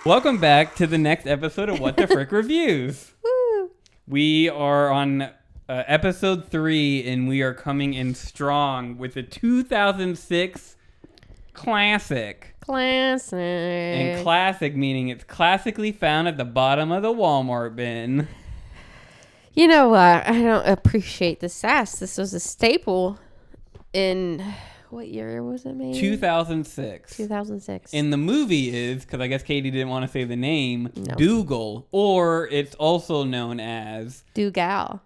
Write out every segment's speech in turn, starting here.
Welcome back to the next episode of What the Frick Reviews. Woo. We are on episode 3, and we are coming in strong with a 2006 classic. Classic. And classic meaning it's classically found at the bottom of the Walmart bin. You know what? I don't appreciate the sass. This was a staple in... What year was it made? 2006. 2006. And the movie is, because I guess Katie didn't want to say the name, Doogal, or it's also known as... Doogal.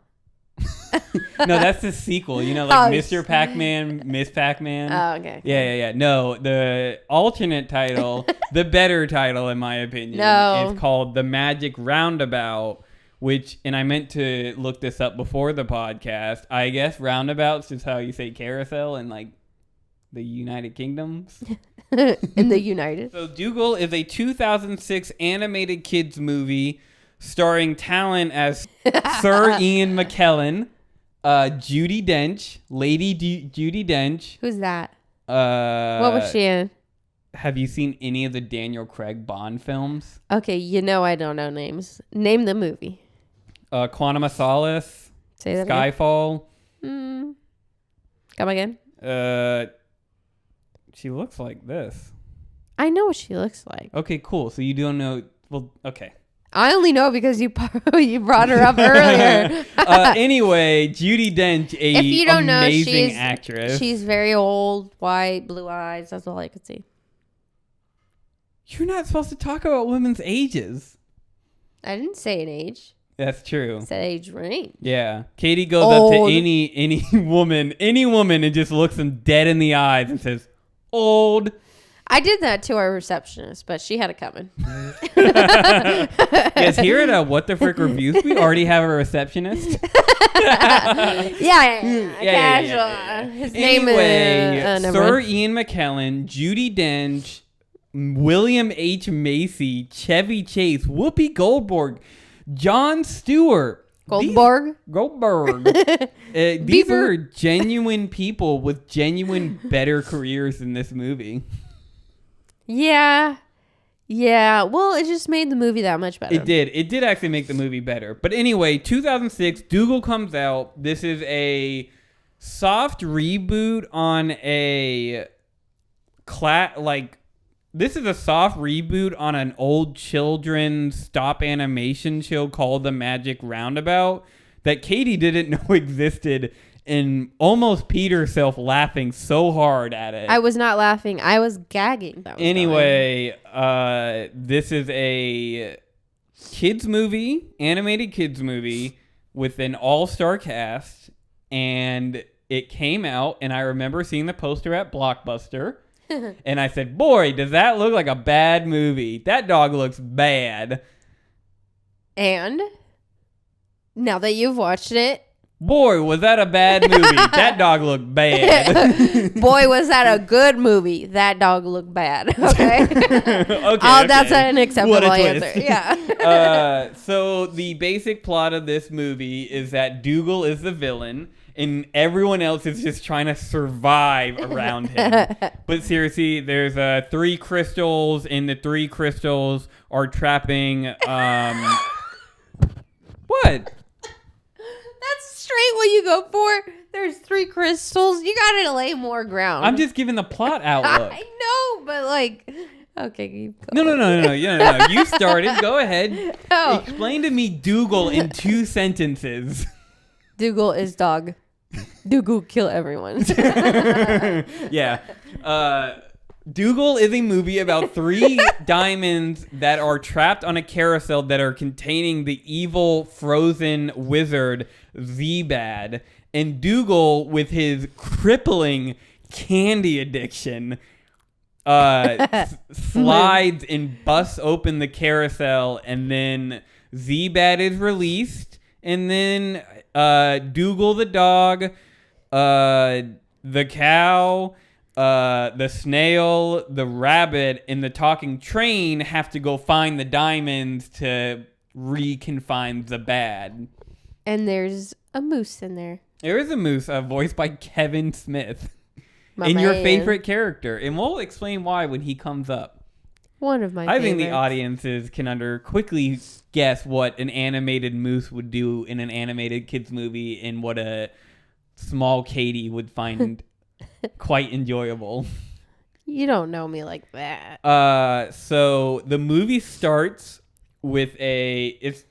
No, that's the sequel. You know, like Mr. Pac-Man, Miss Pac-Man. Oh, okay. Yeah. No, the alternate title, the better title in my opinion, is called The Magic Roundabout, which, and I meant to look this up before the podcast, I guess roundabouts is how you say carousel in like the United Kingdoms. In the United. So Doogal is a 2006 animated kids movie starring talent as Sir Ian McKellen, Judi Dench, Lady Judi Dench. Who's that? What was she in? Have you seen any of the Daniel Craig Bond films? Okay, I don't know names. Name the movie. Quantum of Solace. Say that Skyfall. Again. Come again? She looks like this. I know what she looks like. Okay, cool. So you don't know. Well, okay. I only know because you brought her up earlier. Anyway, Judi Dench, if you don't amazing know, actress. She's very old, white, blue eyes. That's all I could see. You're not supposed to talk about women's ages. I didn't say an age. That's true. I said age range. Yeah. Katie goes up to any woman, and just looks them dead in the eyes and says, "Old." I did that to our receptionist, but she had it coming. Yes, here at What the Frick Reviews, we already have a receptionist. Yeah. His name is... Sir Ian McKellen, Judi Dench, William H. Macy, Chevy Chase, Whoopi Goldberg, Jon Stewart. Goldberg. These are genuine people with genuine better careers in this movie. Yeah. Well, it just made the movie that much better. It did actually make the movie better. But anyway, 2006, Doogal comes out. This is a soft reboot on this is a soft reboot on an old children's stop animation show called The Magic Roundabout that Katie didn't know existed and almost peed herself laughing so hard at it. I was not laughing. I was gagging. Anyway, this is a animated kids movie with an all-star cast, and it came out, and I remember seeing the poster at Blockbuster, and I said, boy, does that look like a bad movie. That dog looks bad. And now that you've watched it, boy, was that a bad movie. That dog looked bad. Boy, was that a good movie. That dog looked bad. Okay. Okay. That's an acceptable answer. Yeah. So the basic plot of this movie is that Doogal is the villain and everyone else is just trying to survive around him. But seriously, there's 3 crystals, and the 3 crystals are trapping... What? Straight what you go for. There's 3 crystals. You gotta lay more ground. I'm just giving the plot outlook. I know, but like, okay, keep going. No. You started. Go ahead. Oh. Explain to me Doogal in 2 sentences. Doogal is dog. Doogal kill everyone. Yeah. Doogal is a movie about 3 diamonds that are trapped on a carousel that are containing the evil frozen wizard Zebad. And Doogal, with his crippling candy addiction, slides and busts open the carousel, and then Zebad is released, and then Doogal the dog, the cow, the snail, the rabbit, and the talking train have to go find the diamonds to reconfine the bad. And there's a moose in there. There is a moose, voiced by Kevin Smith. Your favorite character. And we'll explain why when he comes up. One of my I think the favorites. audiences can quickly guess what an animated moose would do in an animated kids movie and what a small Katie would find quite enjoyable. You don't know me like that. So the movie starts with it's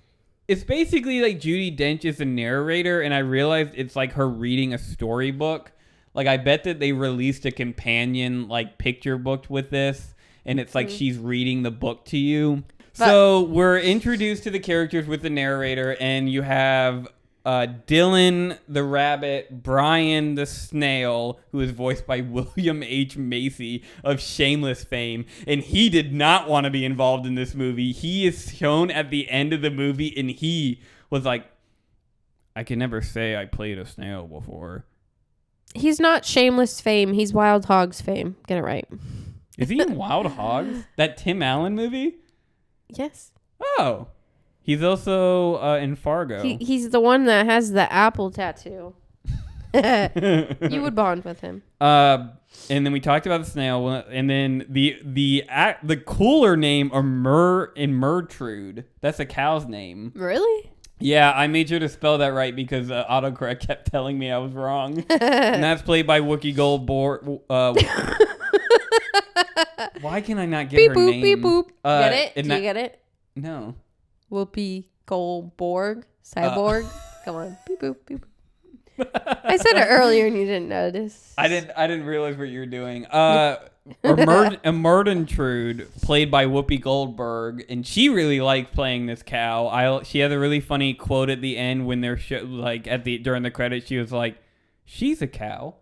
basically like Judi Dench is the narrator, and I realized it's like her reading a storybook. Like, I bet that they released a companion like picture book with this, and it's like she's reading the book to you. So we're introduced to the characters with the narrator, and you have Dylan the rabbit, Brian the snail, who is voiced by William H. Macy of Shameless fame, and he did not want to be involved in this movie. He is shown at the end of the movie, and he was like, I can never say I played a snail before. He's not Shameless fame. He's Wild Hogs fame. Get it right. Is he in Wild Hogs? That Tim Allen movie? Yes. Oh. He's also in Fargo. He's the one that has the apple tattoo. You would bond with him. And then we talked about the snail, and then the cooler name are Murtrude. That's a cow's name. Really? Yeah, I made sure to spell that right because autocorrect kept telling me I was wrong. And that's played by Wookie Goldberg. Why can I not get Beep her boop, name? beep boop. Get it? Do you get it? No. Whoopi Goldberg? Cyborg? Come on. Beep boop, beep boop. I said it earlier and you didn't notice. I didn't realize what you were doing. Murtrude, played by Whoopi Goldberg, and she really likes playing this cow. She has a really funny quote at the end when they're during the credits. She was like, "She's a cow,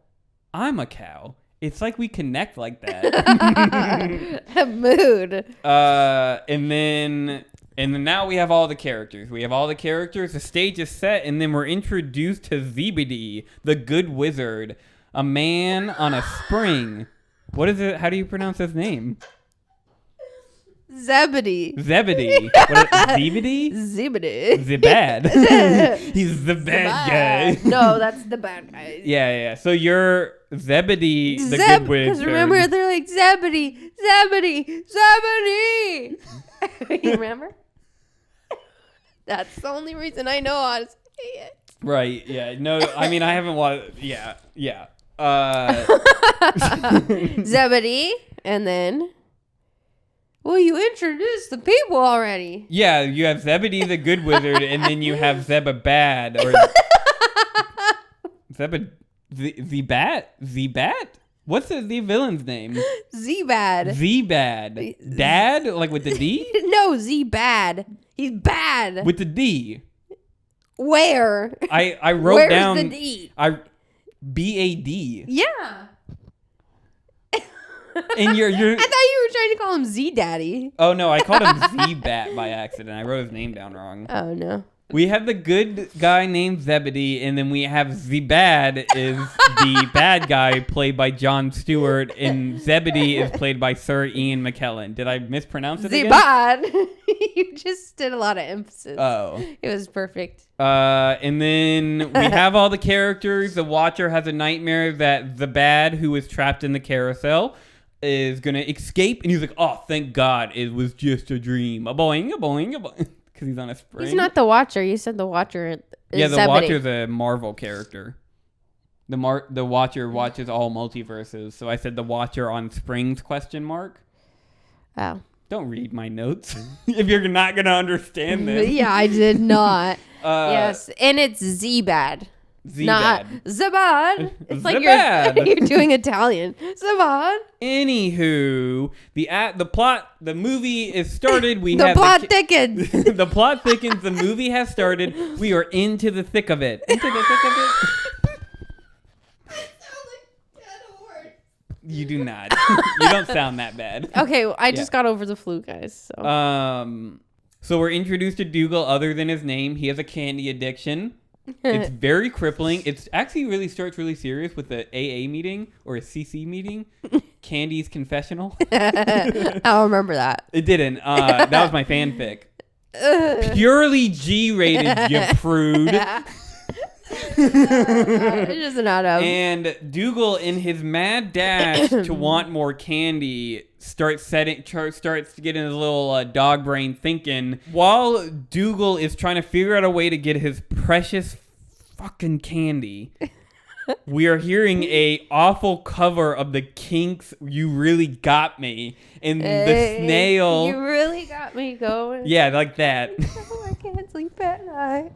I'm a cow. It's like we connect like that." Mood. And then now we have all the characters. The stage is set, and then we're introduced to Zebedee, the good wizard, a man on a spring. What is it? How do you pronounce his name? Zebedee. Zebedee. Zebedee? Zebedee. The bad. He's the bad guy. No, that's the bad guy. Yeah. So you're Zebedee, the good wizard. Because remember, they're like, Zebedee, Zebedee, Zebedee. You remember? That's the only reason I know how to say it. Right, yeah. No, I mean, I haven't watched... Yeah. Zebedee, and then... Well, you introduced the people already. Yeah, you have Zebedee the good wizard, and then you have Zebabad, or... Zebat? What's the villain's name? Z-Bad. Z-Bad. Dad? Like with the D? No, Z-Bad. He's bad. With the D. Where? I wrote down... Where's the D? B-A-D. Yeah. And you're... I thought you were trying to call him Z-Daddy. Oh, no, I called him Z-Bat by accident. I wrote his name down wrong. Oh, no. We have the good guy named Zebedee, and then we have Zebad is the bad guy played by Jon Stewart, and Zebedee is played by Sir Ian McKellen. Did I mispronounce it again? Zebad. You just did a lot of emphasis. Oh. It was perfect. And then we have all the characters. The Watcher has a nightmare that Zebad, who is trapped in the carousel, is going to escape, and he's like, oh, thank God, it was just a dream. A boing, a boing, a boing. Because he's on a spring. He's not the Watcher. You said the Watcher is Yeah, the Zebedee. Watcher's a Marvel character. The Watcher watches all multiverses. So I said the Watcher on Springs ? Oh. Don't read my notes if you're not going to understand this. Yeah, I did not. Yes, and it's Z-Bad. Not Zebad. It's like you're doing Italian. Zebad. Anywho, the movie is started. The plot thickens. The plot thickens. The movie has started. We are into the thick of it. Into the thick of it. You do not. You don't sound that bad. Okay, well, I just got over the flu, guys. So we're introduced to Doogal. Other than his name, he has a candy addiction. It's very crippling. It actually starts really serious with the AA meeting or a CC meeting. Candy's confessional. I'll remember that. It didn't. That was my fanfic. Purely G-rated, you prude. It doesn't add up. And Dougal, in his mad dash to want more candy, starts to get in his little dog brain thinking. While Dougal is trying to figure out a way to get his precious fucking candy, we are hearing a awful cover of the Kinks' "You Really Got Me," and the snail. You really got me going. Yeah, like that. I can't sleep at night.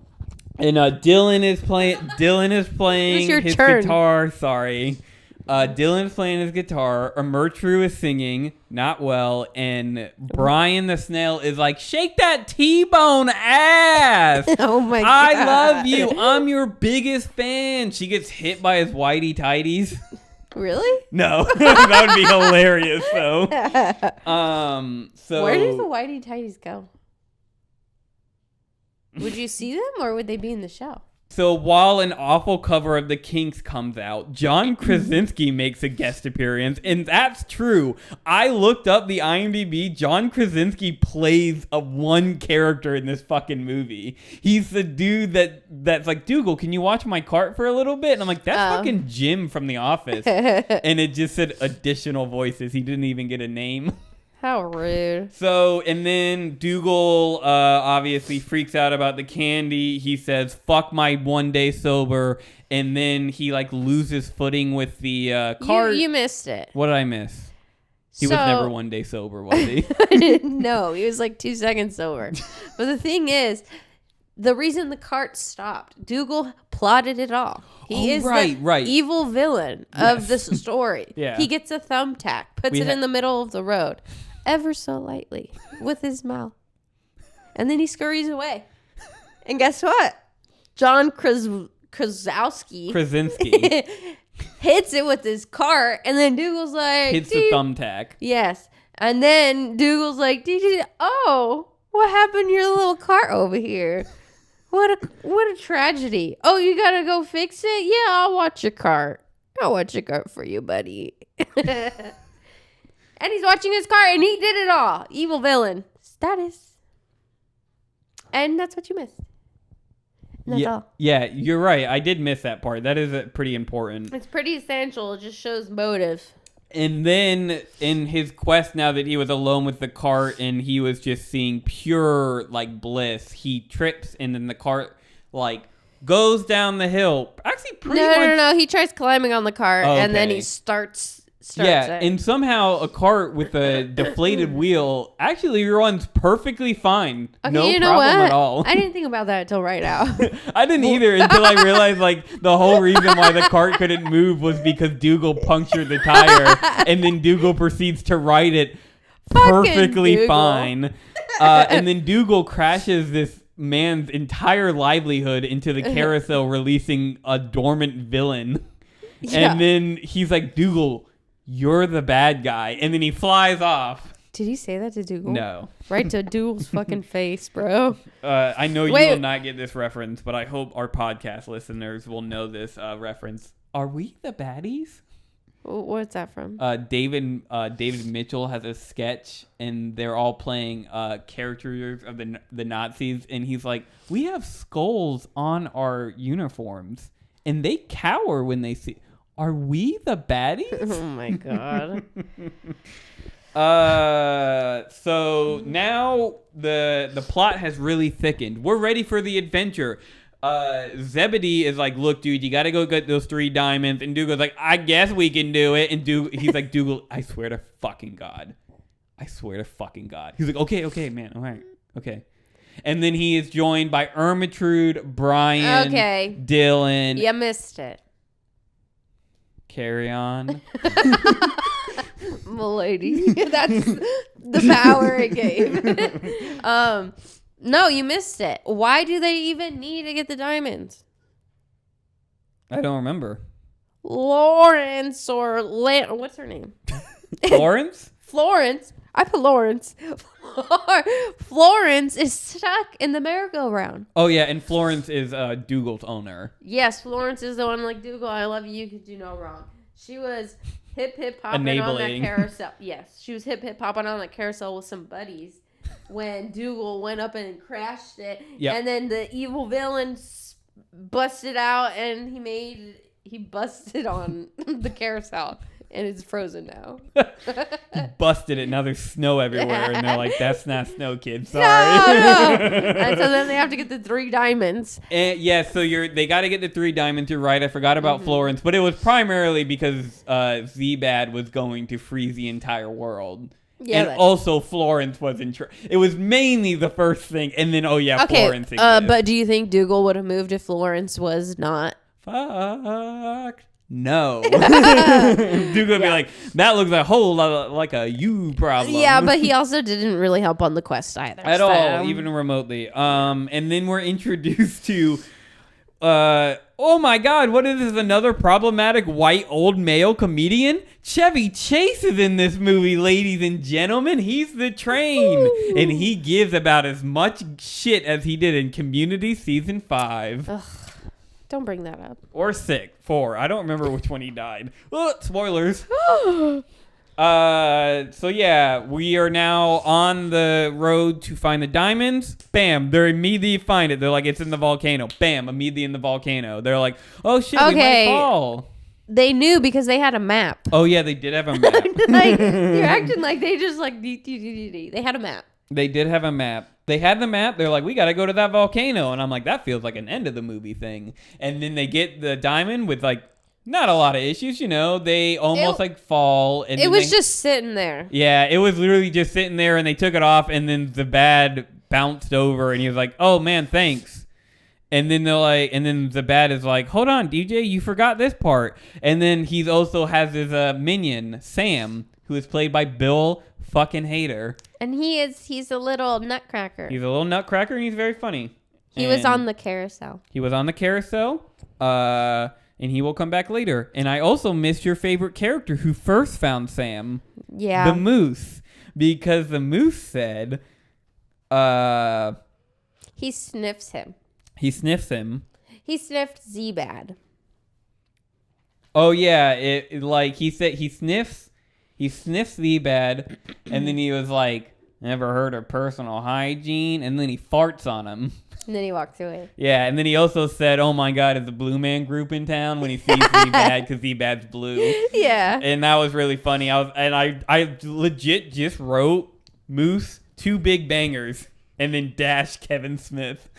And Dylan is playing his turn. guitar. Sorry. Dylan is playing his guitar. Ermertru is singing, not well, and Brian the snail is like, "Shake that T-bone ass." Oh my god. I love you. I'm your biggest fan. She gets hit by his whitey tighties. Really? No. That would be hilarious though. So where does the whitey tighties go? Would you see them or would they be in the show? So while an awful cover of the Kinks comes out, John Krasinski makes a guest appearance, and that's true. I looked up the IMDb. John Krasinski plays one character in this fucking movie. He's the dude that's like, "Dougal, can you watch my cart for a little bit?" And I'm like, "That's fucking Jim from The Office." And it just said additional voices. He didn't even get a name. How rude. So, and then Dougal obviously freaks out about the candy. He says, "Fuck my 1 day sober." And then he like loses footing with the cart. You missed it. What did I miss? He was never 1 day sober, was he? No, he was like 2 seconds sober. But the thing is, the reason the cart stopped, Dougal plotted it all. He is the evil villain of this story. Yeah. He gets a thumbtack, puts it in the middle of the road, ever so lightly, with his mouth. And then he scurries away. And guess what? John Krasinski hits it with his cart, and then Dougal's like... Hits the thumbtack. Yes. And then Dougal's like, "Oh, what happened to your little cart over here? What a tragedy. Oh, you gotta go fix it? Yeah, I'll watch your cart. I'll watch your cart for you, buddy." And he's watching his cart, and he did it all. Evil villain status. And that's what you missed. And that's all. Yeah, you're right. I did miss that part. That is pretty important. It's pretty essential. It just shows motive. And then in his quest, now that he was alone with the cart and he was just seeing pure like bliss, he trips, and then the cart like goes down the hill. Actually, pretty much. No. He tries climbing on the cart, and then he starts yeah, it. And somehow a cart with a deflated wheel actually runs perfectly fine. Okay, no you know problem what? at all. I didn't think about that until right now. I didn't either until I realized like the whole reason why the cart couldn't move was because Dougal punctured the tire, and then Dougal proceeds to ride it perfectly fine. And then Dougal crashes this man's entire livelihood into the carousel, releasing a dormant villain. Yeah. And then he's like, "Dougal, you're the bad guy," and then he flies off. Did he say that to Dougal? No. Right to Dougal's fucking face, bro. I know you will not get this reference, but I hope our podcast listeners will know this reference. Are we the baddies? What's that from? David Mitchell has a sketch, and they're all playing characters of the Nazis, and he's like, "We have skulls on our uniforms, and they cower when they see... Are we the baddies?" Oh my god. So now the plot has really thickened. We're ready for the adventure. Zebedee is like, "Look, dude, you gotta go get those 3 diamonds." And Dougal's like, "I guess we can do it." And he's like, "Dougal, I swear to fucking God. I swear to fucking God." He's like, okay, man. All right. Okay. And then he is joined by Ermentrude, Brian, Dylan. You missed it. Carry on. Milady. That's the power it gave. No, you missed it. Why do they even need to get the diamonds? I don't remember. Lawrence or what's her name? Florence? Florence. I put Lawrence. Florence is stuck in the merry-go-round. Oh, yeah, and Florence is Dougal's owner. Yes, Florence is the one like, "Dougal, I love you. You can do no wrong." She was hip-hip-hopping on that carousel. Yes, she was hip-hip-hopping on that carousel with some buddies when Dougal went up and crashed it. Yep. And then the evil villain busted out and he busted on the carousel and it's frozen now. Busted it. Now there's snow everywhere, and they're like, "That's not snow, kid. Sorry." No. And so then they have to get the 3 diamonds. And yeah, so they got to get the 3 diamonds. You're right. I forgot about Florence, but it was primarily because Z-Bad was going to freeze the entire world. Yeah, and also Florence was it was mainly the first thing, and then Florence exists. But do you think Doogal would have moved if Florence was not? Fuck. No. Doogal would be like, that looks a whole lot like a you problem. Yeah, but he also didn't really help on the quest either. At all, even remotely. And then we're introduced to oh my god, what is this? Another problematic white old male comedian? Chevy Chase is in this movie, ladies and gentlemen. He's the train. Ooh. And he gives about as much shit as he did in Community Season 5. Ugh, don't bring that up. Or 4. I don't remember which one he died. Oh, spoilers. So yeah, we are now on the road to find the diamonds. Bam, they're immediately find it. They're like, it's in the volcano. Bam, immediately in the volcano. They're like, oh shit, we might fall. They knew because they had a map. Oh yeah, they did have a map. Like, you're acting like they just like they had a map. They did have a map. They had the map. They're like, we got to go to that volcano. And I'm like, that feels like an end of the movie thing. And then they get the diamond with like not a lot of issues, you know. They almost fall. And it was just sitting there. Yeah, it was literally just sitting there, and they took it off, and then the bad bounced over, and he was like, "Oh man, thanks." And then the bad is like, "Hold on, DJ, you forgot this part." And then he also has his minion, Sam, who is played by Bill fucking Hader. And he's a little nutcracker. He's a little nutcracker, and he's very funny. He was on the carousel. He was on the carousel. And he will come back later. And I also missed your favorite character who first found Sam. Yeah. The moose. Because the moose said... he sniffs him. He sniffs him. He sniffed Z-Bad. Oh, yeah. He said he sniffs Z-Bad. And then he was like, never heard of personal hygiene. And then he farts on him. And then he walked away. Yeah, and then he also said, oh my god, is the Blue Man Group in town? When he sees Z-Bad, because Z-Bad's blue. Yeah. And that was really funny. I legit just wrote Moose, 2 big bangers, and then dash Kevin Smith.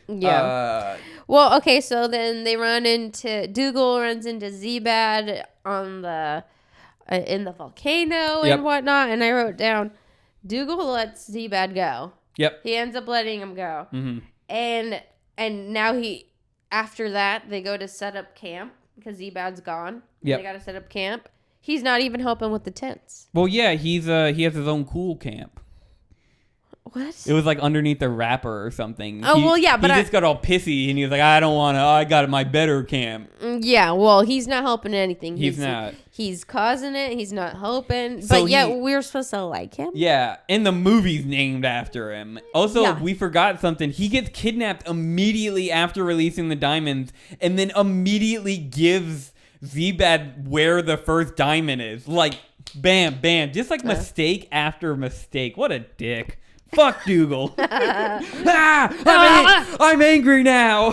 Yeah. Well, okay, so then Doogal runs into Z-Bad on in the volcano and whatnot, and I wrote down, Doogal lets Z-Bad go. Yep. He ends up letting him go. Mm-hmm. And now after that, they go to set up camp because Z-Bad's gone. Yep. They got to set up camp. He's not even helping with the tents. Well, yeah, he has his own cool camp. What? It was like underneath a wrapper or something. Oh, well, yeah, but he just got all pissy and he was like, I don't want to, I got my better camp. Yeah, well, he's not helping anything. He's not. He's causing it. He's not helping. So but yet we're supposed to like him? Yeah, and the movie's named after him. Also, we forgot something. He gets kidnapped immediately after releasing the diamonds and then immediately gives Z-Bad where the first diamond is. Like, bam, bam. Just like mistake after mistake. What a dick. Fuck Doogal. I'm angry now.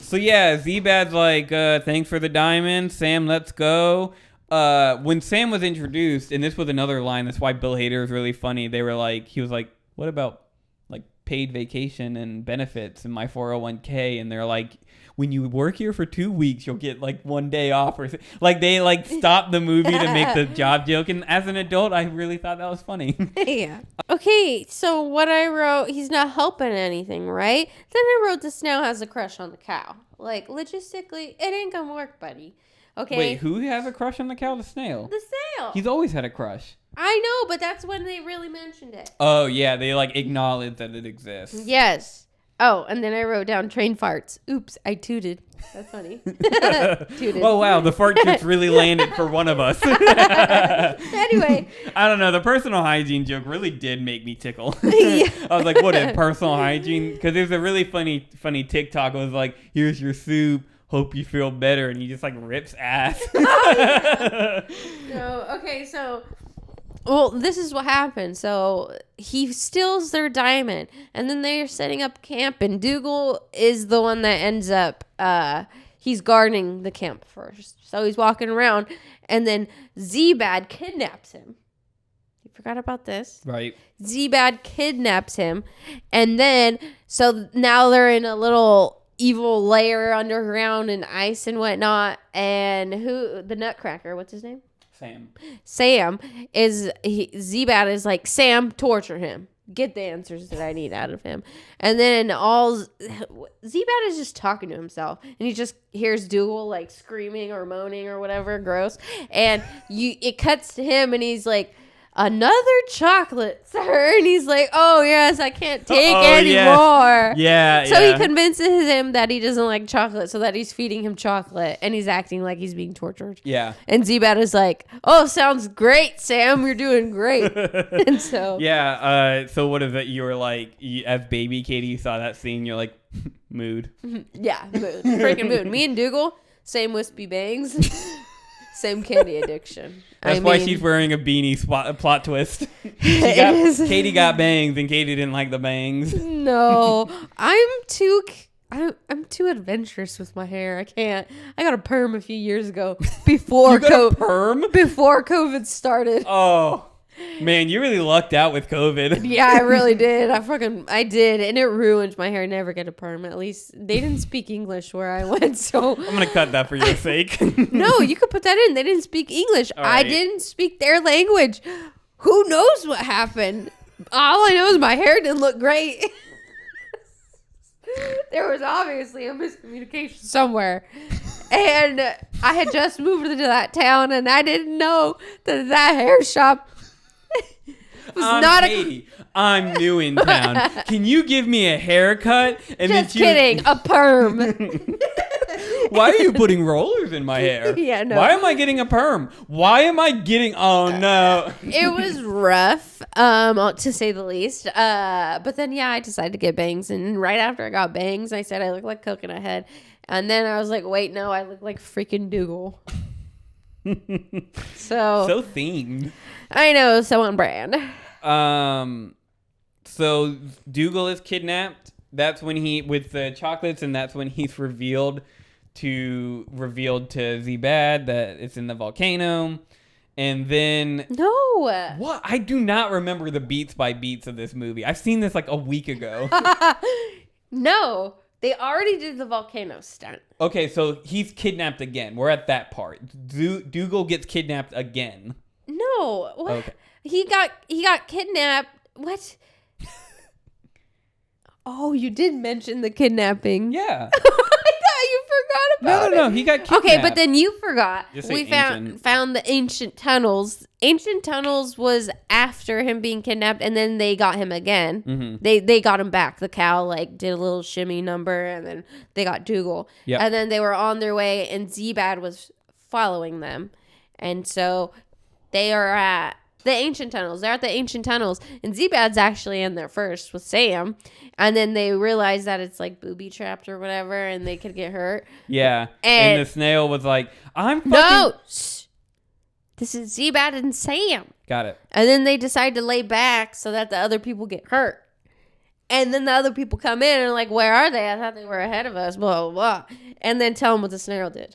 So yeah, Z-Bad's like, thanks for the diamond. Sam, let's go. When Sam was introduced, and this was another line, that's why Bill Hader is really funny. He was like, what about like paid vacation and benefits in my 401k? And they're like, when you work here for 2 weeks, you'll get like 1 day off or like they like stopped the movie to make the job joke. And as an adult, I really thought that was funny. Yeah. Okay. So what I wrote, he's not helping anything, right? Then I wrote the snail has a crush on the cow. Like logistically, it ain't gonna work, buddy. Okay. Wait, who has a crush on the cow? The snail. The snail. He's always had a crush. I know, but that's when they really mentioned it. Oh yeah, they like acknowledge that it exists. Yes. Oh, and then I wrote down train farts. Oops, I tooted. That's funny. Tooted. Oh, wow. The fart just really landed for one of us. Anyway. I don't know. The personal hygiene joke really did make me tickle. I was like, what is personal hygiene? Because there's a really funny TikTok. It was like, here's your soup. Hope you feel better. And he just like rips ass. Oh, yeah. No, okay, so Well, this is what happened. So he steals their diamond, and then they're setting up camp, and Doogal is the one that ends up, he's guarding the camp first. So he's walking around, and then Z-Bad kidnaps him. You forgot about this? Right. Z-Bad kidnaps him, and then, so now they're in a little evil lair underground in ice and whatnot, and the Nutcracker, what's his name? Sam is Z-Bad is like, Sam, torture him. Get the answers that I need out of him. And then Z-Bad is just talking to himself, and he just hears Doogal like screaming or moaning or whatever, gross. And it cuts to him, and he's like, another chocolate, sir. And he's like, oh, yes, I can't take anymore. Yeah. So he convinces him that he doesn't like chocolate, so that he's feeding him chocolate, and he's acting like he's being tortured. Yeah. And Z-Bad is like, oh, sounds great, Sam. You're doing great. And so. Yeah. So what is it? You were like, as baby Katie, you saw that scene. You're like, mood. Yeah, mood. Freaking mood. Me and Doogal, same wispy bangs. Same candy addiction. That's why she's wearing a beanie. Plot twist. Katie got bangs, and Katie didn't like the bangs. No, I'm too adventurous with my hair. I can't. I got a perm a few years ago before perm before COVID started. Oh. Man, you really lucked out with COVID. Yeah, I really did. I did, and it ruined my hair. I never get a perm. At least they didn't speak English where I went, so I'm gonna cut that for your sake. No, you could put that in. They didn't speak English. All right. I didn't speak their language. Who knows what happened? All I know is my hair didn't look great. There was obviously a miscommunication somewhere. And I had just moved into that town, and I didn't know that hair shop Katie. I'm new in town. Can you give me a haircut? And just kidding, a perm. Why are you putting rollers in my hair? Yeah, no. Why am I getting a perm? Why am I getting? Oh no. It was rough, to say the least. But then I decided to get bangs, and right after I got bangs, I said I look like coconut head, and then I was like, wait, no, I look like freaking Doogal. So themed. I know, so on brand. So Doogal is kidnapped. That's when with the chocolates, and that's when he's revealed to Z-Bad that it's in the volcano. And then no, what? I do not remember the beats by beats of this movie. I've seen this like a week ago. No, they already did the volcano stunt. Okay, so he's kidnapped again. We're at that part. Doogal gets kidnapped again. No, what? Okay. He got kidnapped. What? Oh, you did mention the kidnapping. Yeah. I thought you forgot about it. No, he got kidnapped. Okay, but then you forgot. Just say We found the ancient tunnels. Ancient tunnels was after him being kidnapped, and then they got him again. Mm-hmm. They got him back. The cow like did a little shimmy number, and then they got Doogal. Yep. And then they were on their way, and Z-Bad was following them, and so they are at the ancient tunnels. They're at the ancient tunnels, and Z-Bad's actually in there first with Sam, and then they realize that it's like booby trapped or whatever, and they could get hurt. Yeah, and the snail was like, "I'm fucking." No, shh. This is Z-Bad and Sam. Got it. And then they decide to lay back so that the other people get hurt. And then the other people come in and are like, where are they? I thought they were ahead of us, blah, blah, blah. And then tell them what the snail did.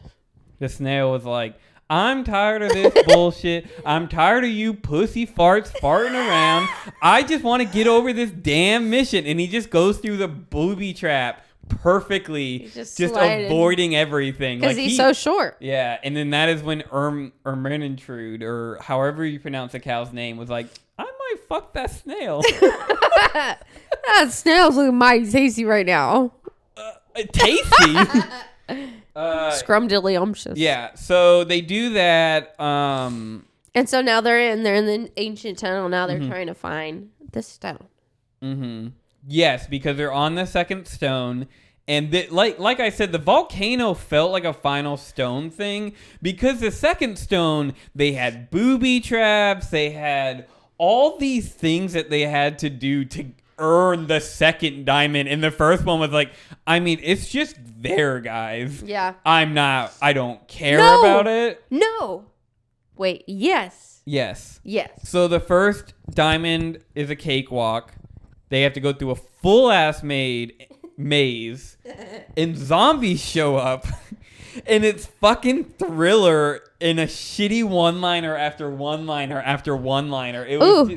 The snail was like, I'm tired of this bullshit. I'm tired of you pussy farts farting around. I just want to get over this damn mission. And he just goes through the booby trap perfectly, just avoiding everything. Because he's so short. Yeah, and then that is when Ermintrude, or however you pronounce the cow's name, was like, I might fuck that snail. That snail's looking mighty tasty right now. Tasty? Scrumdiddlyumptious. Yeah, so they do that. And so now they're in the ancient tunnel. Now they're trying to find the stone. Mm-hmm. Yes, because they're on the second stone. And like I said, the volcano felt like a final stone thing. Because the second stone, they had booby traps. They had all these things that they had to do to earn the second diamond. And the first one was like, I mean, it's just there, guys. Yeah. I don't care about it. No. Wait, yes. Yes. Yes. So the first diamond is a cakewalk. They have to go through a full-ass maze. And zombies show up. And it's fucking Thriller in a shitty one-liner after one-liner after one-liner. It was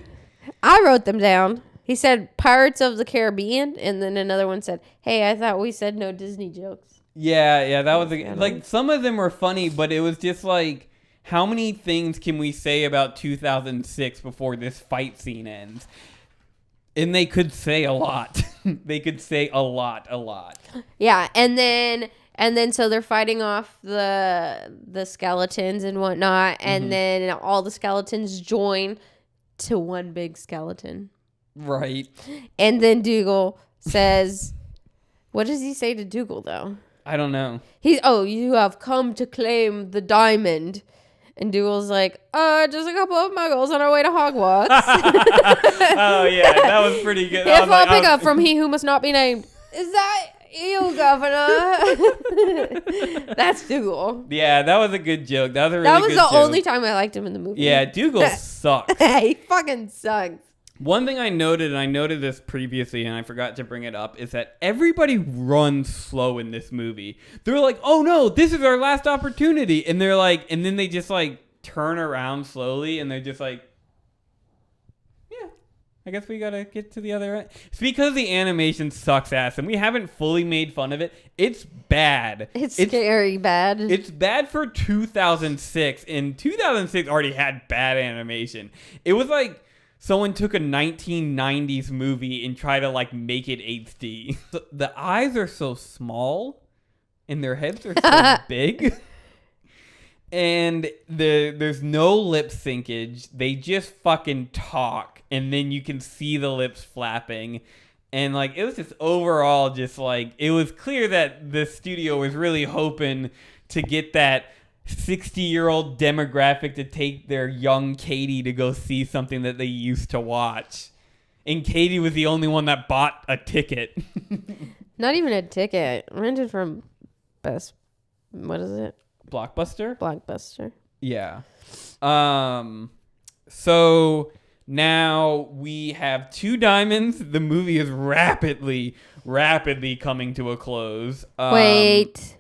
I wrote them down. He said Pirates of the Caribbean, and then another one said, "Hey, I thought we said no Disney jokes." Yeah, that was like some of them were funny, but it was just like, how many things can we say about 2006 before this fight scene ends? And they could say a lot. They could say a lot. Yeah, and then so they're fighting off the skeletons and whatnot, and then all the skeletons join to one big skeleton. Right. And then Doogal says, what does he say to Doogal though? I don't know. You have come to claim the diamond. And Dougal's like, just a couple of muggles on our way to Hogwarts. Oh, yeah, that was pretty good. If I pick up from he who must not be named. Is that you, Governor? That's Doogal. Yeah, that was a good joke. That was a really good joke. That was the only time I liked him in the movie. Yeah, Doogal sucks. He fucking sucks. One thing I noted, and I noted this previously, and I forgot to bring it up, is that everybody runs slow in this movie. They're like, oh no, this is our last opportunity. And they're like, and then they just like turn around slowly, and they're just like, yeah, I guess we gotta get to the other end. It's because the animation sucks ass, and we haven't fully made fun of it. It's bad. It's scary bad. It's bad for 2006, and 2006 already had bad animation. It was like someone took a 1990s movie and tried to like make it HD. The eyes are so small and their heads are so big. And there's no lip syncage. They just fucking talk and then you can see the lips flapping. And like it was just overall just like it was clear that the studio was really hoping to get that 60-year-old demographic to take their young Katie to go see something that they used to watch. And Katie was the only one that bought a ticket. Not even a ticket. Rented from what is it? Blockbuster. Yeah. So now we have 2 diamonds. The movie is rapidly coming to a close. Wait.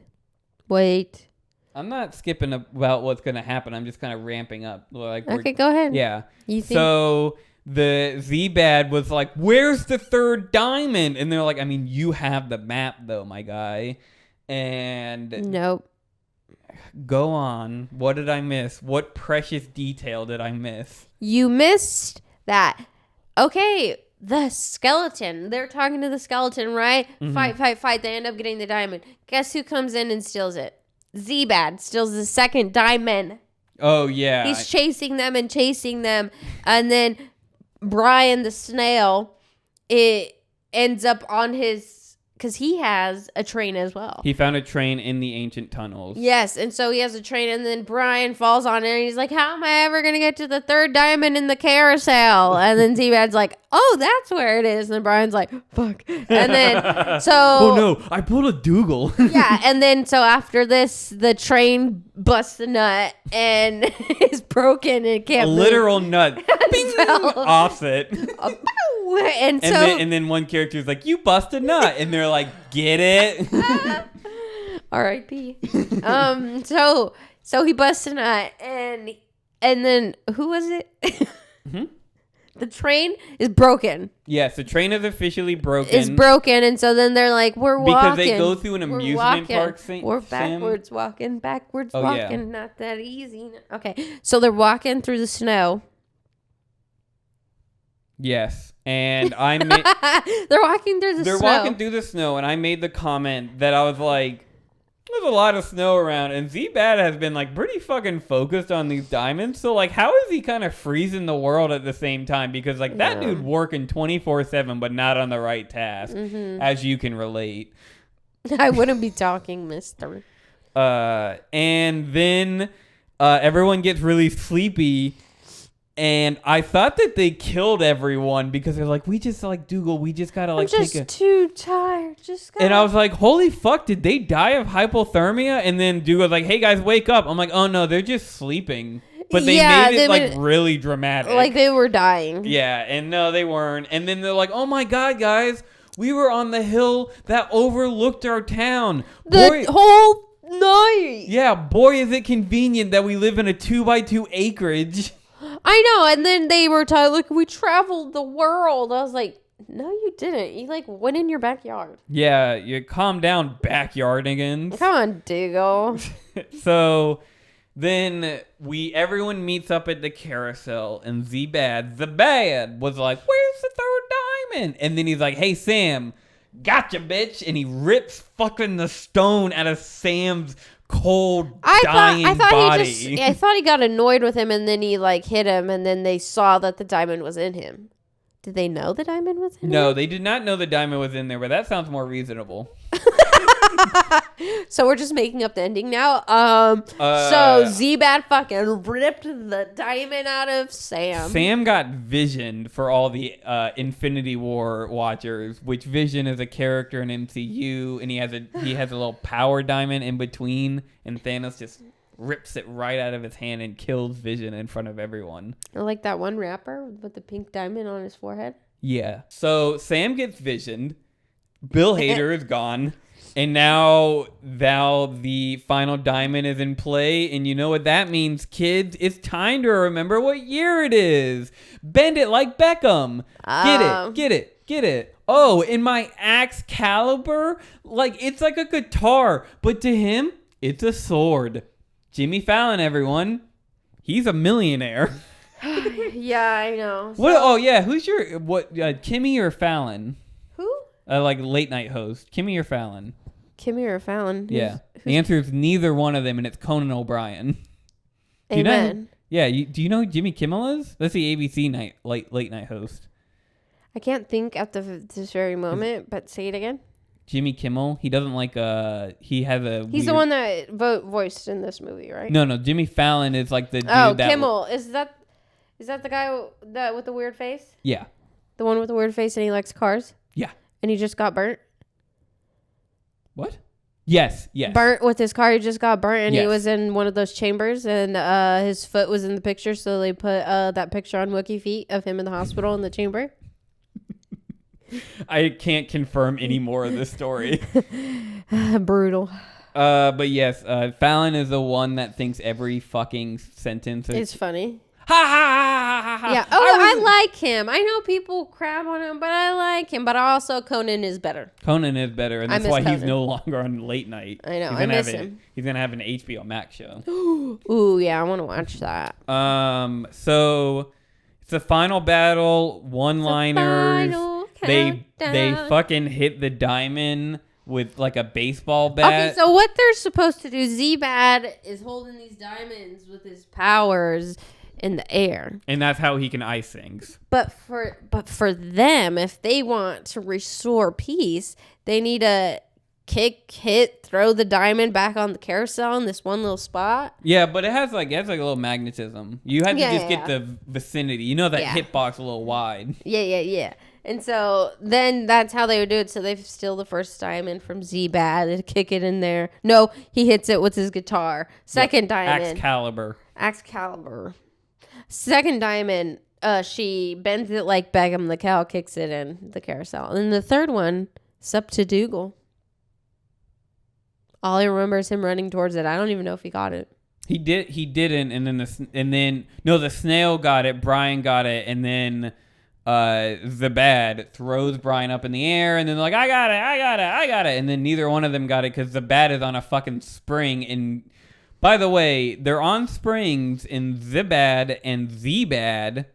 I'm not skipping about what's going to happen. I'm just kind of ramping up. Like okay, go ahead. Yeah. You think? So the Z-Bad was like, where's the 3rd diamond? And they're like, I mean, you have the map, though, my guy. And nope. Go on. What did I miss? What precious detail did I miss? You missed that. Okay, the skeleton. They're talking to the skeleton, right? Mm-hmm. Fight. They end up getting the diamond. Guess who comes in and steals it? Z-Bad steals the 2nd diamond. Oh, yeah. He's chasing them. And then Brian the snail, it ends up on his... Because he has a train as well. He found a train in the ancient tunnels. Yes, and so he has a train, and then Brian falls on it, and he's like, how am I ever going to get to the 3rd diamond in the carousel? And then Z-Bad's like, oh, that's where it is. And then Brian's like, fuck. And then, so... Oh, no, I pulled a Doogal. Yeah, and then, so after this, the train busts a nut, and is broken, and can't move. Literal nut. Bing! Offset. And then one character is like, you bust a nut. And they're like, get it? R.I.P. So he busts a nut, and then, who was it? Mm-hmm. The train is broken. Yes, the train is officially broken. It's broken, and so then they're like, we're walking. Because they go through an amusement park sim. We're backwards walking. Yeah. Not that easy. Okay, so they're walking through the snow. Yes, and they're walking through the snow. They're walking through the snow, and I made the comment that I was like, there's a lot of snow around, and Z-Bad has been like pretty fucking focused on these diamonds. So like, how is he kind of freezing the world at the same time? Because like that dude working 24/7, but not on the right task, as you can relate. I wouldn't be talking, mister. And then everyone gets really sleepy. And I thought that they killed everyone because they're like, we just like Doogal, we just gotta like I'm just too tired. And I was like, holy fuck, did they die of hypothermia? And then Doogal's like, hey guys, wake up. I'm like, oh no, they're just sleeping. But they made it like really dramatic. Like they were dying. Yeah, and no, they weren't. And then they're like, oh my God, guys, we were on the hill that overlooked our town. The whole night. Yeah, boy, is it convenient that we live in a 2x2 acreage. I know. And then they were talking, like, we traveled the world. I was like, no, you didn't. You, like, went in your backyard. Yeah, you calm down, backyardigans. Come on, Doogal. So then everyone meets up at the carousel, and the bad was like, where's the third diamond? And then he's like, hey, Sam, gotcha, bitch. And he rips fucking the stone out of Sam's cold, dying body. I thought he got annoyed with him, and then he, like, hit him, and then they saw that the diamond was in him. Did they know the diamond was in him? No, they did not know the diamond was in there, but that sounds more reasonable. So we're just making up the ending now. So Z-Bad fucking ripped the diamond out of Sam. Sam got Vision for all the Infinity War watchers, which Vision is a character in MCU, and he has a little power diamond in between, and Thanos just rips it right out of his hand and kills Vision in front of everyone. Like that one rapper with the pink diamond on his forehead. Yeah. So Sam gets visioned. Bill Hader is gone. And now the final diamond is in play. And you know what that means, kids? It's time to remember what year it is. Bend it like Beckham. Get it. Oh, in my axe caliber? Like, it's like a guitar. But to him, it's a sword. Jimmy Fallon, everyone. He's a millionaire. Yeah, I know. What? Oh, yeah. Who's your... Kimmy or Fallon? Who? Like late night host. Kimmy or Fallon? Kimmy or Fallon? Yeah. The answer is neither one of them, and it's Conan O'Brien. Amen. Do you know who Jimmy Kimmel is? That's the ABC late night host. I can't think at this very moment, but say it again. Jimmy Kimmel. He doesn't like he has a. He's the one that voiced in this movie, right? No. Jimmy Fallon is like the dude that. Kimmel. Is that the guy with the weird face? Yeah. The one with the weird face and he likes cars? Yeah. And he just got burnt? What? Yes. Burnt with his car. He just got burnt and yes. He was in one of those chambers and his foot was in the picture. So they put that picture on Wiki Feet of him in the hospital in the chamber. I can't confirm any more of this story. Brutal. But yes, Fallon is the one that thinks every fucking sentence is funny. Ha ha ha ha ha. Yeah. Oh, I like him. I know people crap on him, but I like him. But also, Conan is better. Conan is better, and that's why Conan. He's no longer on late night. I know. I miss him. He's gonna have an HBO Max show. Ooh, yeah, I want to watch that. So it's the final battle. One-liners. They fucking hit the diamond with like a baseball bat. Okay, so what they're supposed to do, Z-Bad is holding these diamonds with his powers in the air. And that's how he can ice things. But for them, if they want to restore peace, they need to throw the diamond back on the carousel in this one little spot. Yeah, but it has like a little magnetism. You have to get the vicinity. You know that hitbox a little wide. Yeah. And so then that's how they would do it. So they steal the first diamond from Z-Bad and kick it in there. No, he hits it with his guitar. Second diamond. Excalibur. Second diamond, she bends it like Beckham the cow, kicks it in the carousel. And then the third one, it's up to Doogal. All I remember is him running towards it. I don't even know if he got it. He didn't, and then the snail got it, Brian got it, and then the bad throws Brian up in the air, and then they're like, I got it, and then neither one of them got it because the bad is on a fucking spring. And by the way, they're on springs in Zebedee and Z-Bad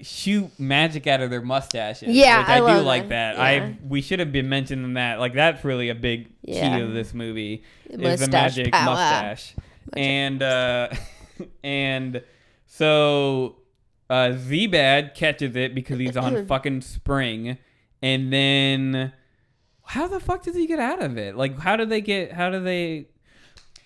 shoot magic out of their mustaches. Yeah, which I do like that. Yeah. We should have been mentioning that. Like, that's really a big key of this movie is the magic mustache. And so Z-Bad catches it because he's on fucking spring, and then how the fuck does he get out of it? Like,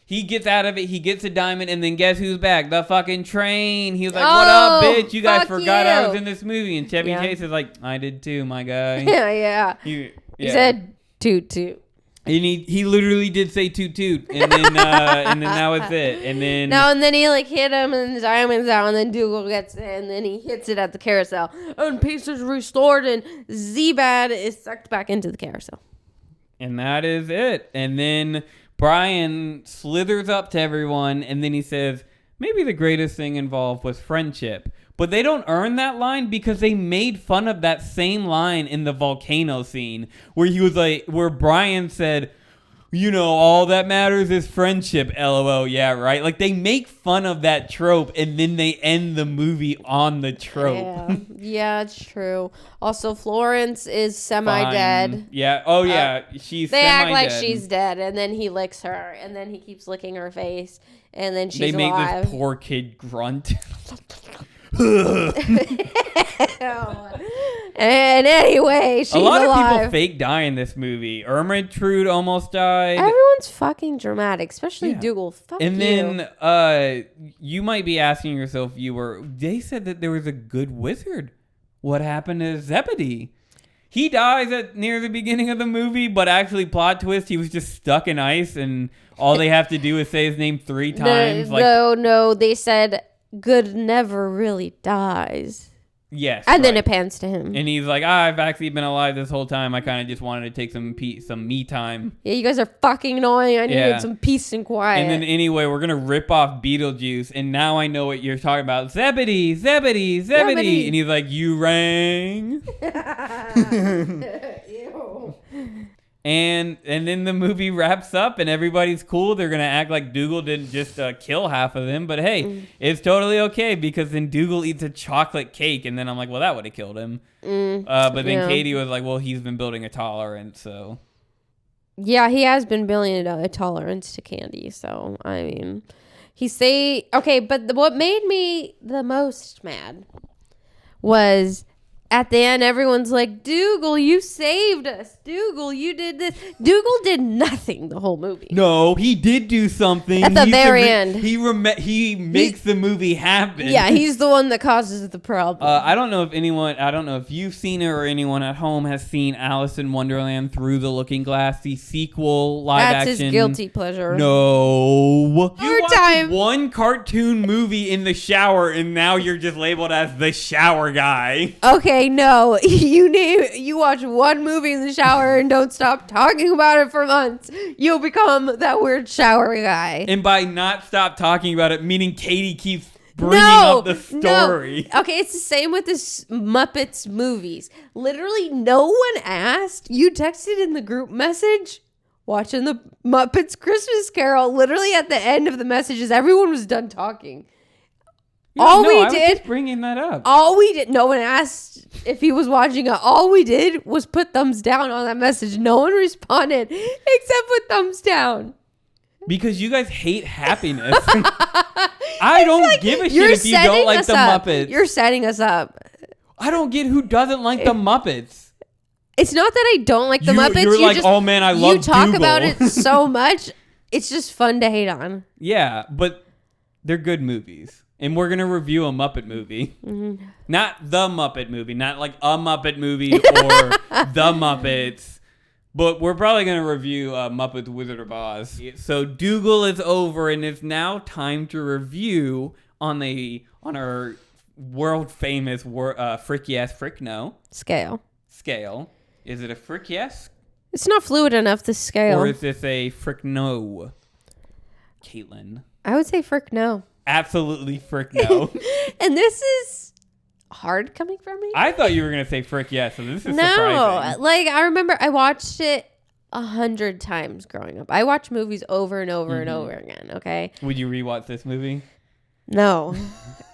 he gets out of it, he gets a diamond, and then guess who's back? The fucking train. He was like, what up, bitch? You guys forgot I was in this movie. And Chevy Chase is like, I did too, my guy. Yeah. He said toot toot. And he literally did say toot toot, and then that was it. And then he like hit him, and his diamond's out, and then Doogal gets it, and then he hits it at the carousel, and peace is restored, and Z-Bad is sucked back into the carousel. And that is it. And then Brian slithers up to everyone, and then he says, maybe the greatest thing involved was friendship. But they don't earn that line because they made fun of that same line in the volcano scene where where Brian said, all that matters is friendship, LOL, yeah, right? Like, they make fun of that trope, and then they end the movie on the trope. Yeah, it's true. Also, Florence is semi-dead. Fine. Yeah. Oh, yeah. She's They semi-dead. act like she's dead, and then he licks her, and then he keeps licking her face, and then she's alive. They make this poor kid grunt. And anyway, she's alive. A lot of people fake die in this movie. Ermentrude almost died. Everyone's fucking dramatic, especially Doogal. Fuck you. And then you might be asking yourself, viewer, they said that there was a good wizard. What happened to Zebedee? He dies near the beginning of the movie, but actually, plot twist, he was just stuck in ice, and all they have to do is say his name 3 times. No, they said good never really dies. Yes. And then it pans to him. And he's like, I've actually been alive this whole time. I kind of just wanted to take some me time. Yeah, you guys are fucking annoying. I needed some peace and quiet. And then anyway, we're going to rip off Beetlejuice. And now I know what you're talking about. Zebedee. And he's like, you rang. Ew. And then the movie wraps up and everybody's cool. They're going to act like Doogal didn't just kill half of them. But hey, it's totally okay because then Doogal eats a chocolate cake. And then I'm like, well, that would have killed him. But then Katie was like, well, he's been building a tolerance. So yeah, he has been building a tolerance to candy. So, I mean, but what made me the most mad was at the end, everyone's like, Doogal, you saved us. Doogal, you did this. Doogal did nothing the whole movie. No, he did do something. At the very end. He makes the movie happen. Yeah, he's the one that causes the problem. I don't know if you've seen it or anyone at home has seen Alice in Wonderland Through the Looking Glass, the sequel live action. That's his guilty pleasure. No. You watched one cartoon movie in the shower and now you're just labeled as the shower guy. Okay. No, you watch one movie in the shower and don't stop talking about it for months. You'll become that weird shower guy. And by not stop talking about it, meaning Katie keeps bringing up the story. No. Okay, it's the same with this Muppets movies. Literally, no one asked. You texted in the group message watching the Muppets Christmas Carol. Literally at the end of the messages, everyone was done talking. I was just bringing that up. No one asked if he was watching it. All we did was put thumbs down on that message. No one responded except put thumbs down. Because you guys hate happiness. I don't give a shit if you don't like the Muppets. You're setting us up. I don't get who doesn't like the Muppets. It's not that I don't like the Muppets. You're like, oh man, I love You talk Doogal. about it so much. It's just fun to hate on. Yeah, but they're good movies. And we're going to review a Muppet movie. Mm-hmm. Not the Muppet movie. Not like a Muppet movie or the Muppets. But we're probably going to review Muppets Wizard of Oz. So Doogal is over and it's now time to review on our world famous frick yes, frick no. Scale. Is it a frick yes? It's not fluid enough, the scale. Or is this a frick no? Caitlin. I would say frick no. Absolutely frick no. And this is hard coming from me. I thought you were going to say frick yes, so this is surprising. No, like I remember I watched it 100 times growing up. I watch movies over and over and over again, okay? Would you rewatch this movie? No.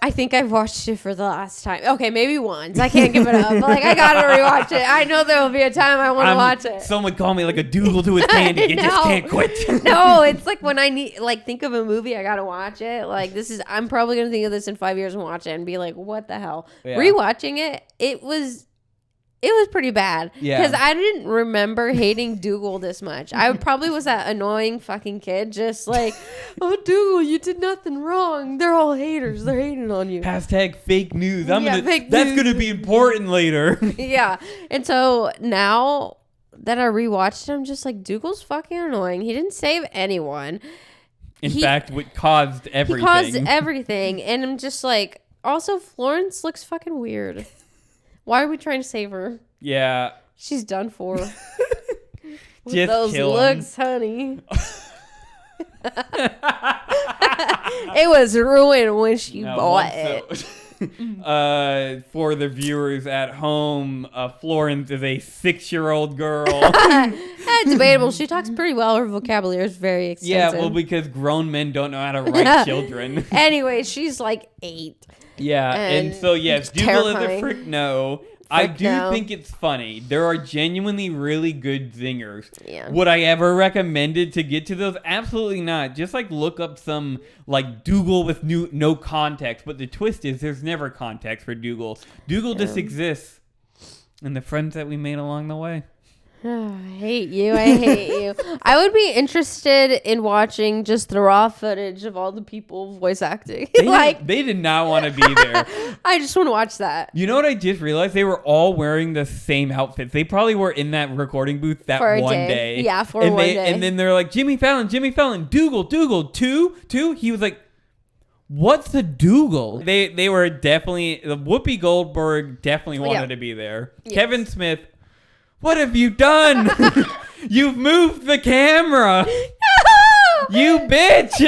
I think I've watched it for the last time. Okay, maybe once. I can't give it up. Like, I gotta rewatch it. I know there will be a time I want to watch it. Someone call me like a Doogal to his candy. You just can't quit. No, it's like when I need, like, think of a movie, I gotta watch it. Like, I'm probably gonna think of this in 5 years and watch it and be like, what the hell? Yeah. Rewatching it, it was pretty bad. Yeah. Because I didn't remember hating Doogal this much. I probably was that annoying fucking kid, just like, oh, Doogal, you did nothing wrong. They're all haters. They're hating on you. Hashtag fake news. That's going to be important later. Yeah. And so now that I rewatched it, I'm just like, Dougal's fucking annoying. He didn't save anyone. In fact, what caused everything. He caused everything. And I'm just like, also, Florence looks fucking weird. Why are we trying to save her? Yeah. She's done for. With Just those kill looks, honey. It was ruined when she bought it. For the viewers at home, Florence is a 6-year-old girl. That's debatable. She talks pretty well. Her vocabulary is very extensive. Yeah, well, because grown men don't know how to write children. Anyway, she's like 8. Yeah, and so yes, Dougal is a frick no. I do no. think it's funny. There are genuinely really good zingers. Yeah. Would I ever recommend it to get to those? Absolutely not. Just like look up some like Doogal with no context. But the twist is there's never context for Doogal. Doogal just exists. And the friends that we made along the way. I hate you. I hate you. I would be interested in watching just the raw footage of all the people voice acting. They did not want to be there. I just want to watch that. You know what I just realized? They were all wearing the same outfits. They probably were in that recording booth that for one day. day. Yeah, for one day. And then they're like, Jimmy Fallon, Doogal, two. He was like, what's a Doogal? They were definitely, Whoopi Goldberg definitely wanted to be there. Yes. Kevin Smith, what have you done? You've moved the camera. You bitch.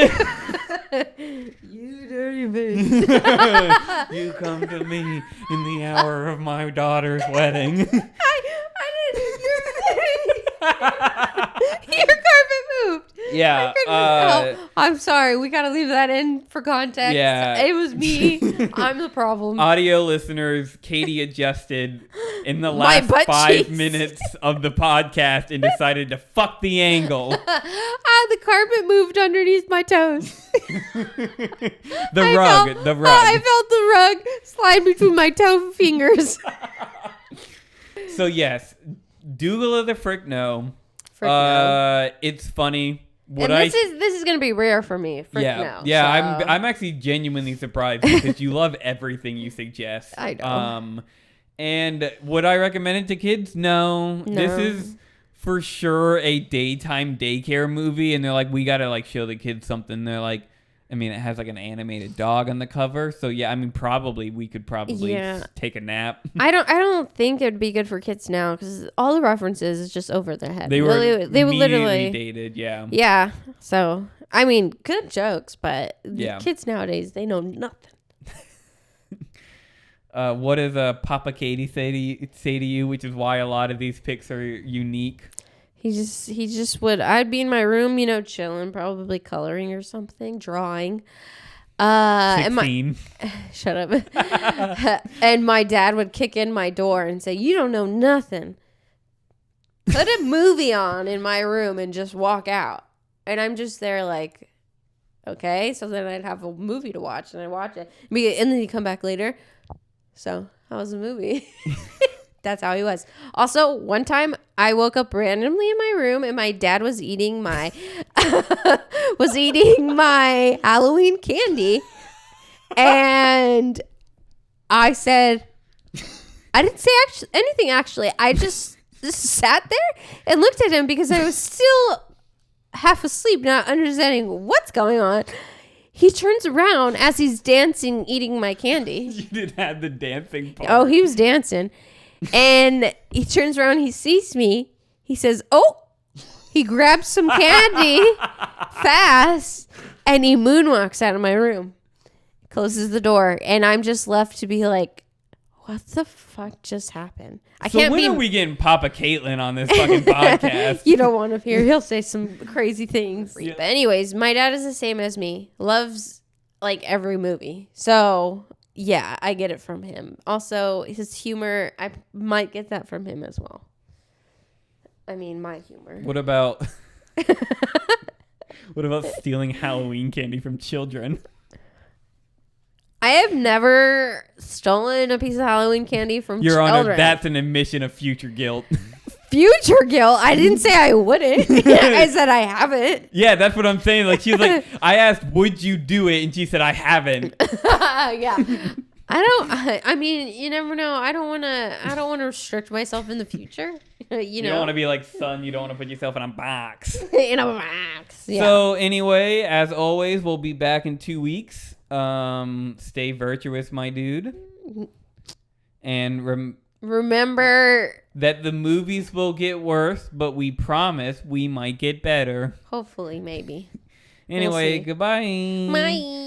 You dirty bitch. You come to me in the hour of my daughter's wedding. I didn't. Your carpet moved. Yeah. I'm sorry. We got to leave that in for context. Yeah. It was me. I'm the problem. Audio listeners, Katie adjusted in the last 5 minutes of the podcast and decided to fuck the angle. The carpet moved underneath my toes. The rug. I felt the rug slide between my toe fingers. So yes, Doogal of the frick no. It's funny. This is gonna be rare for me. Yeah, so. I'm actually genuinely surprised because you love everything you suggest. I know. And would I recommend it to kids? No. This is for sure a daytime daycare movie, and they're like, we gotta like show the kids something. They're like, I mean, it has like an animated dog on the cover, so yeah, I mean, we could probably take a nap. I don't think it would be good for kids now because all the references is just over their head. They were literally dated, yeah. Yeah. So I mean, good jokes, but kids nowadays they know nothing. What does Papa Katie say to you? Which is why a lot of these pics are unique. He just would. I'd be in my room, chilling, probably coloring or something, drawing. 16. Shut up. And my dad would kick in my door and say, "You don't know nothing. Put a movie on in my room and just walk out." And I'm just there like, okay. So then I'd have a movie to watch and I'd watch it. And then he'd come back later. So how was the movie? That's how he was. Also, one time I woke up randomly in my room and my dad was eating my Halloween candy. And I said, I didn't say anything actually. I just sat there and looked at him because I was still half asleep, not understanding what's going on. He turns around as he's dancing, eating my candy. You didn't have the dancing part. Oh, he was dancing. And he turns around, he sees me. He says, "Oh," he grabs some candy fast and he moonwalks out of my room, closes the door. And I'm just left to be like, what the fuck just happened? When are we getting Papa Caitlin on this fucking podcast? You don't want to hear. He'll say some crazy things. Yeah. But anyways, my dad is the same as me. Loves like every movie. So yeah, I get it from him. Also, his humor, I might get that from him as well. I mean, my humor. What about stealing Halloween candy from children? I have never stolen a piece of Halloween candy from children. That's an admission of future guilt. Future guilt? I didn't say I wouldn't. I said I haven't. Yeah, that's what I'm saying. Like, she was like, I asked, would you do it? And she said, I haven't. Yeah. I mean, you never know. I don't want to restrict myself in the future. You don't want to be like Son. You don't want to put yourself in a box. In a box. Yeah. So anyway, as always, we'll be back in 2 weeks. Stay virtuous, my dude. And remember that the movies will get worse, but we promise we might get better. Hopefully, maybe. Anyway, goodbye. Bye.